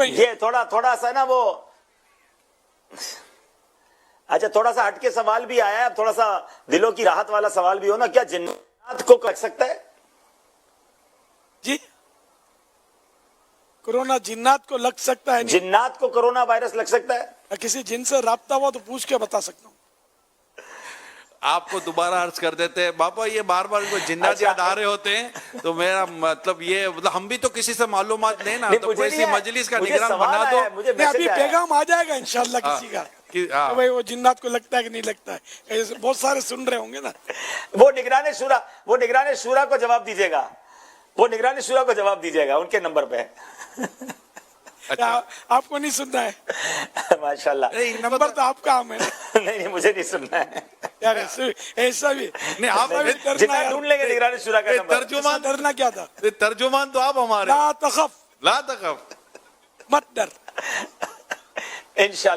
नहीं है। ये थोड़ा सा ना वो, अच्छा थोड़ा सा हटके सवाल भी आया है, अब थोड़ा सा दिलों की राहत वाला सवाल भी हो ना, क्या जिन्नात को लग सकता है? जी, कोरोना जिन्नात को लग सकता है? नहीं, जिन्नात को कोरोना वायरस लग सकता है? किसी जिन से राब्ता हुआ तो पूछ के बता सकता हूँ। आपको दोबारा अर्ज कर देते हैं बाबा, ये बार बार इनको जिन्नात अच्छा। याद आ रहे होते हैं, तो मेरा मतलब ये मतलब हम भी तो किसी से मालूमात लेना, नहीं, तो मुझे कोई नहीं सी है, मजलिस का मुझे निगरान सवाल बना आया दो। है, मुझे नहीं, अभी मैसेज आया है। पैगाम आ जाएगा इंशाल्लाह किसी का कि तो भाई वो जिन्नात को लगता है कि नहीं लगता है, ऐसे बहुत सारे सुन रहे होंगे ना। वो निगरान शूरा को जवाब दीजिएगा, वो निगरान शूरा को जवाब दीजिएगा उनके नंबर पे। अच्छा, आपको नहीं सुनना है? माशाल्लाह। नहीं, नंबर तो आपका हम है ना नहीं मुझे नहीं सुनना है। यार, ऐसा भी नहीं, आप डरना जितना यार। ढूंढ लेंगे निगरान शूरा का नंबर। तर्जुमान डरना क्या था? तर्जुमान तो आप हमारे। ला तखफ, ला तखफ। मत डर। इंशाल्लाह।